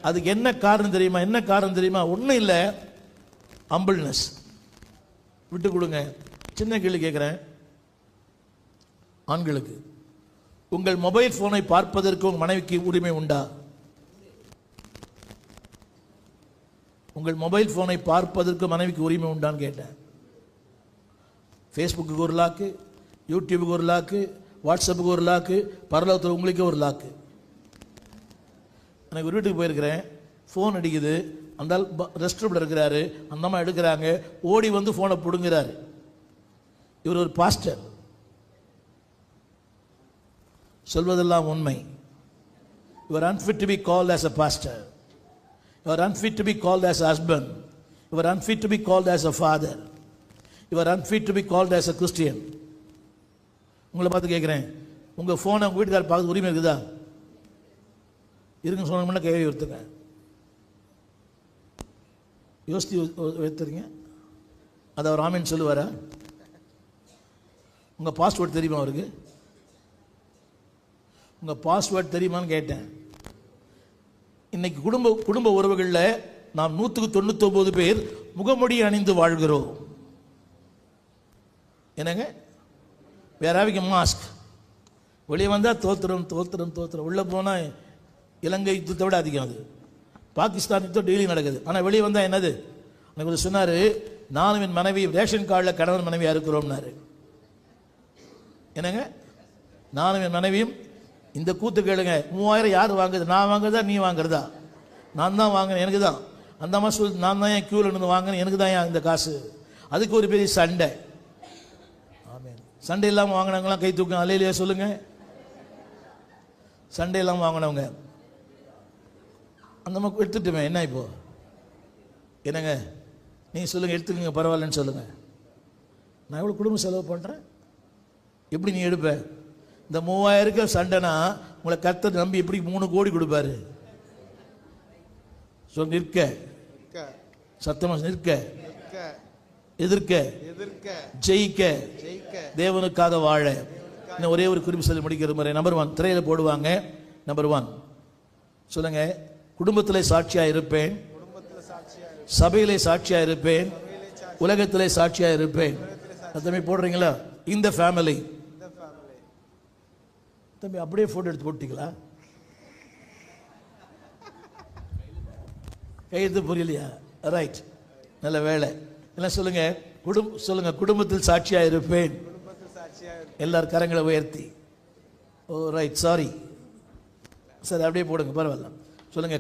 அதுக்கு என்ன காரணம் தெரியுமா? என்ன காரணம் தெரியுமா? ஒன்றும் இல்லை, ஹம்பிள்னஸ். விட்டு கொடுங்க. சின்ன கேள்வி கேட்குறேன் ஆண்களுக்கு. உங்கள் மொபைல் போனை பார்ப்பதற்கு உங்கள் மனைவிக்கு உரிமை உண்டா? உங்கள் மொபைல் போனை பார்ப்பதற்கு மனைவிக்கு உரிமை உண்டான்னு கேட்டேன். ஃபேஸ்புக்கு ஒரு லாக்கு, யூடியூபுக்கு ஒரு லாக்கு, வாட்ஸ்அப்புக்கு ஒரு லாக்கு, பரலோகத்தில் உங்களுக்கு ஒரு லாக்கு. எனக்கு ஒரு வீட்டுக்கு போயிருக்கிறேன், ஃபோன் அடிக்குது, அந்த ரெஸ்ட் ரூமில் இருக்கிறாரு, அந்த அம்மா எடுக்கிறாங்க, ஓடி வந்து ஃபோனை பிடுங்குறாரு. இவர் ஒரு பாஸ்டர், சொல்வதெல்லாம் உண்மை. You are unfit to be called as a pastor. You are unfit to be called as a husband. You are unfit to be called as a father. You are unfit to be called as a Christian. உங்களை பார்த்து கேட்குறேன், உங்கள் ஃபோனை உங்கள் வீட்டுக்காரர் பார்த்து உரிமை இருக்குதா? இருக்குன்னு சொன்ன கையை உயர்த்துங்க. யோசித்து உயர்த்துறீங்க. அதை அவர் ஆமீன் சொல்லுவாரா? உங்கள் பாஸ்வேர்டு தெரியுமா அவருக்கு? உங்கள் பாஸ்வேர்டு தெரியுமான்னு கேட்டேன். இன்னைக்கு குடும்ப உறவுகளில் நாம் 199 பேர் முகமூடி அணிந்து வாழ்கிறோம். என்னங்க? வேற மாஸ்க். வெளியே வந்தால் தோத்திரம். உள்ளே போனால் இலங்கை யுத்தத்தை விட அதிகம். அது பாகிஸ்தான் யுத்தம் டெய்லி நடக்குது. ஆனால் வெளியே வந்தால் என்னது? எனக்கு சொன்னார், நானும் என் மனைவி ரேஷன் கார்டில் கணவன் மனைவியாக இருக்கிறோம்னாரு. என்னங்க? நானும் என் மனைவியும் இந்த கூத்து கேளுங்க. 3000 யார் வாங்குது? நான் வாங்குறதா நீ வாங்குறதா? நான் தான் வாங்கினேன், எனக்கு தான். அந்த அம்மா சொல், நான் தான் என் க்யூவில் இருந்து வாங்கினேன், எனக்கு தான் இந்த காசு. அதுக்கு ஒரு பெரிய சண்டை. சண்டை இல்லாமல் வாங்கினவங்களாம் கை தூக்கம். அல்லையிலேயே சொல்லுங்க. சண்டை இல்லாமல் வாங்கினவங்க அந்த அம்மா எடுத்துட்டுமே என்ன இப்போ? என்னங்க நீங்கள் சொல்லுங்கள், எடுத்துக்கங்க பரவாயில்லன்னு சொல்லுங்கள். நான் எவ்வளோ குடும்ப செலவு பண்ணுறேன், எப்படி நீ எடுப்ப? இந்த 3000 சண்டைனா உங்களை கர்த்தர் நம்பி எப்படி 3 கோடி கொடுப்பாரு? நிற்க சத்தமாக நிற்க, எதிர்க்க, ஜெயிக்க, தேவனுக்காக வாழ. இன்னும் ஒரே ஒரு குறிப்பு சொல்லி முடிக்கிற முறை. நம்பர் 1 திரையில போடுவாங்க. நம்பர் 1 சொல்லுங்க. குடும்பத்திலே சாட்சியா இருப்பேன், சபையிலே சாட்சியா இருப்பேன், உலகத்திலே சாட்சியா இருப்பேன். தம்பி போடுறீங்களா? இந்த ஃபேமிலி. தம்பி அப்படியே போட்டோ எடுத்து போட்டீங்களா? கையெழுத்து புரியலையா? ரைட், நல்ல வேலை. என்ன சொல்லுங்க? சொல்லுங்க, குடும்பத்தில் சாட்சியா இருப்பேன். எல்லாரும் கரங்களை உயர்த்தி. ஓ ரைட், சாரி, சரி அப்படியே போடுங்க, பரவாயில்ல. சொல்லுங்க.